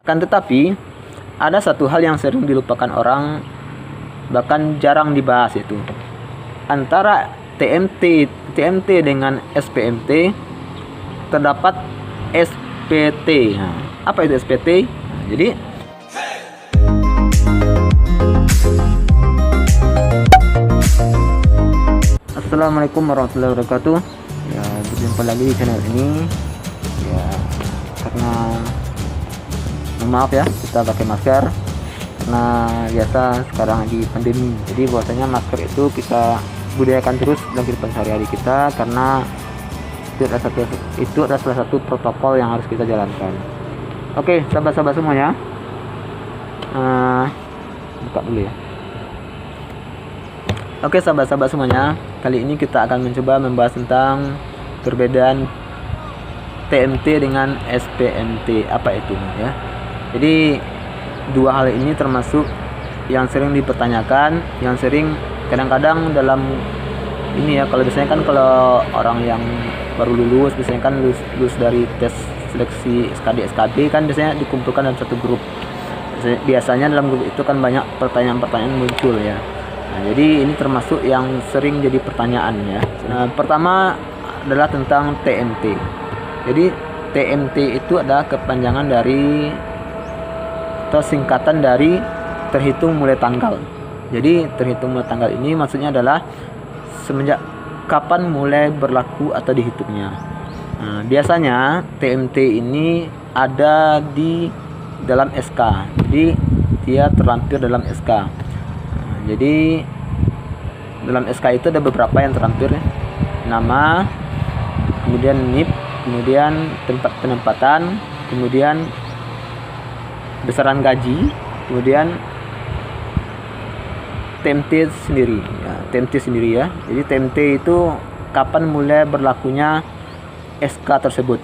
Kan tetapi ada satu hal yang sering dilupakan orang, bahkan jarang dibahas, itu antara TMT dengan SPMT terdapat SPT. Nah, apa itu SPT? Nah, jadi Assalamualaikum warahmatullahi wabarakatuh. Ya, berjumpa lagi di channel ini. Ya, karena maaf ya, kita pakai masker karena biasa sekarang lagi pandemi. Jadi bahwasanya masker itu kita budayakan terus dalam kehidupan sehari-hari kita, karena itu adalah salah satu protokol yang harus kita jalankan. Oke, sahabat-sahabat semuanya, buka dulu ya. Oke, sahabat-sahabat semuanya, kali ini kita akan mencoba membahas tentang perbedaan TMT dengan SPMT, apa itu ya. Jadi dua hal ini termasuk yang sering dipertanyakan, yang sering kadang-kadang dalam ini ya, kalau biasanya kan kalau orang yang baru lulus, biasanya kan lulus dari tes seleksi SKD kan biasanya dikumpulkan dalam satu grup. Biasanya dalam grup itu kan banyak pertanyaan-pertanyaan muncul ya. Nah, jadi ini termasuk yang sering jadi pertanyaan ya. Nah, pertama adalah tentang TMT. Jadi TMT itu adalah kepanjangan dari atau singkatan dari terhitung mulai tanggal. Jadi terhitung mulai tanggal ini maksudnya adalah semenjak kapan mulai berlaku atau dihitungnya. Nah, biasanya TMT ini ada di dalam SK. Jadi dia terlampir dalam SK. Jadi dalam SK itu ada beberapa yang terlampir, nama, kemudian NIP, kemudian tempat penempatan, kemudian besaran gaji, kemudian TMT sendiri ya, TMT sendiri ya. Jadi TMT itu kapan mulai berlakunya SK tersebut.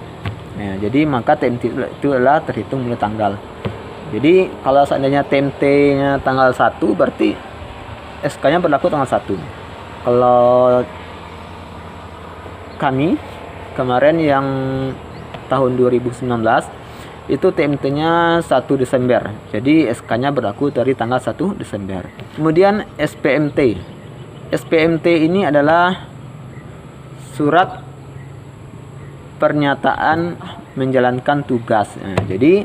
Nah, jadi maka TMT itu adalah terhitung mulai tanggal. Jadi kalau seandainya TMT-nya tanggal 1, berarti SK-nya berlaku tanggal 1. Kalau kami kemarin yang tahun 2019 itu TMT-nya 1 Desember. Jadi SK-nya berlaku dari tanggal 1 Desember. Kemudian SPMT. SPMT ini adalah surat pernyataan menjalankan tugas. Nah, jadi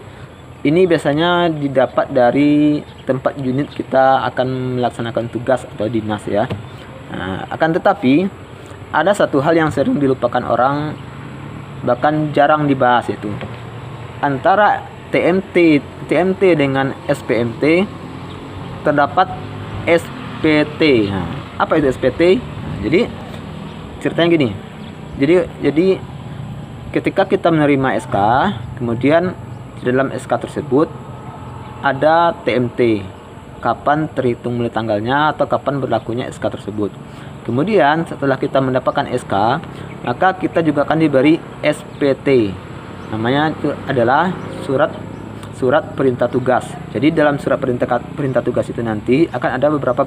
ini biasanya didapat dari tempat unit kita akan melaksanakan tugas atau dinas ya. Nah, akan tetapi ada satu hal yang sering dilupakan orang, bahkan jarang dibahas, itu antara TMT dengan SPMT terdapat SPT. Nah, apa itu SPT? Nah, jadi ceritanya gini. Jadi ketika kita menerima SK, kemudian di dalam SK tersebut ada TMT, kapan terhitung mulai tanggalnya atau kapan berlakunya SK tersebut. Kemudian setelah kita mendapatkan SK, maka kita juga akan diberi SPT. Namanya itu adalah surat perintah tugas. Jadi dalam surat perintah tugas itu nanti akan ada beberapa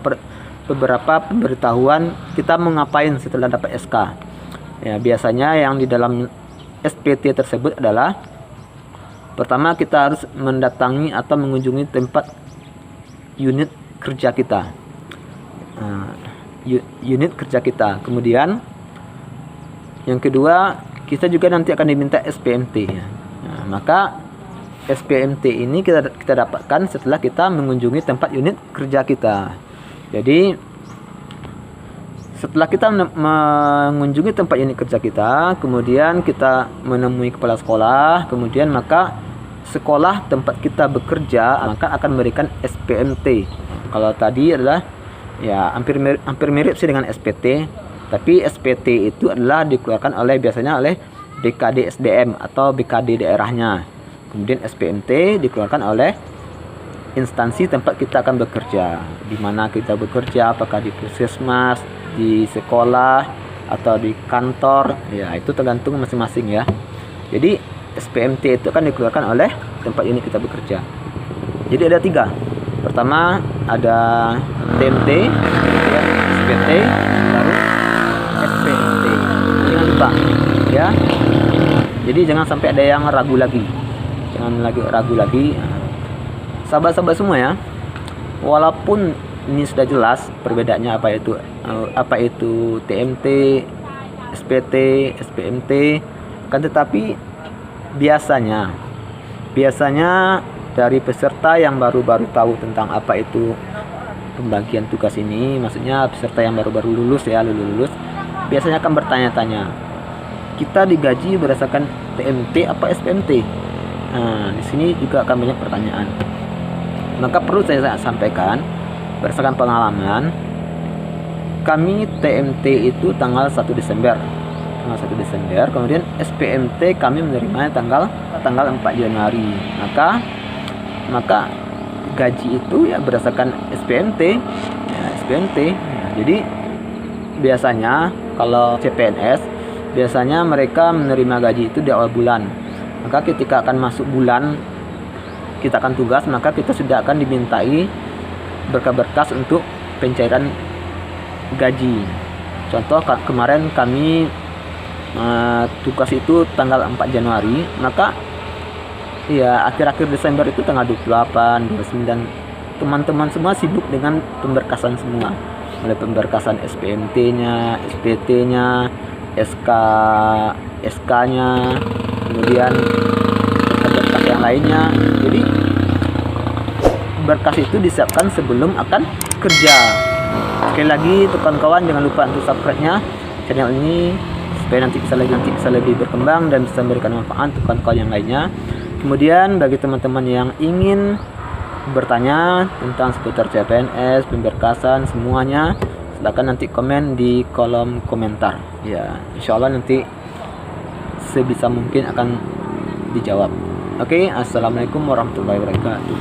pemberitahuan kita mau ngapain setelah dapat SK. Ya, biasanya yang di dalam SPT tersebut adalah pertama, kita harus mendatangi atau mengunjungi tempat unit kerja kita. Unit kerja kita. Kemudian yang kedua, kita juga nanti akan diminta SPMT. Nah, maka SPMT ini kita dapatkan setelah kita mengunjungi tempat unit kerja kita. Jadi setelah kita mengunjungi tempat unit kerja kita, kemudian kita menemui kepala sekolah, kemudian maka sekolah tempat kita bekerja maka akan memberikan SPMT. Kalau tadi adalah ya hampir mirip sih dengan SPT, tapi SPT itu adalah dikeluarkan biasanya oleh BKD SDM atau BKD daerahnya. Kemudian SPMT dikeluarkan oleh instansi tempat kita akan bekerja. Di mana kita bekerja, apakah di puskesmas, di sekolah, atau di kantor, ya itu tergantung masing-masing ya. Jadi SPMT itu akan dikeluarkan oleh tempat unit kita bekerja. Jadi ada 3. Pertama ada TMT, kemudian SPT, baru SPMT. Jangan lupa ya. Jadi jangan sampai ada yang ragu lagi. sahabat-sahabat semua ya, walaupun ini sudah jelas perbedaannya apa itu TMT, SPT, SPMT, kan tetapi biasanya dari peserta yang baru-baru tahu tentang apa itu pembagian tugas ini, maksudnya peserta yang baru-baru lulus, biasanya akan bertanya-tanya, kita digaji berdasarkan TMT apa SPMT? Nah, di sini juga akan banyak pertanyaan. Maka perlu saya sampaikan, berdasarkan pengalaman, kami TMT itu tanggal 1 Desember. Kemudian SPMT kami menerimanya tanggal 4 Januari. Maka gaji itu ya berdasarkan SPMT. Nah, jadi biasanya kalau CPNS biasanya mereka menerima gaji itu di awal bulan. Maka ketika akan masuk bulan kita akan tugas, maka kita sudah akan dimintai berkas-berkas untuk pencairan gaji. Contoh kemarin kami tugas itu tanggal 4 Januari, maka ya akhir-akhir Desember itu tanggal 28, 29 teman-teman semua sibuk dengan pemberkasan semua, mulai pemberkasan SPMT-nya, SPT-nya, SK-nya, kemudian berkas yang lainnya. Jadi berkas itu disiapkan sebelum akan kerja. Sekali lagi kawan-kawan, jangan lupa untuk subscribe-nya channel ini supaya nanti bisa lebih berkembang dan bisa memberikan manfaat untuk kawan-kawan yang lainnya. Kemudian bagi teman-teman yang ingin bertanya tentang seputar CPNS, pemberkasan semuanya, silakan nanti komen di kolom komentar. Ya, insya Allah nanti sebisa mungkin akan dijawab. Oke, assalamualaikum warahmatullahi wabarakatuh.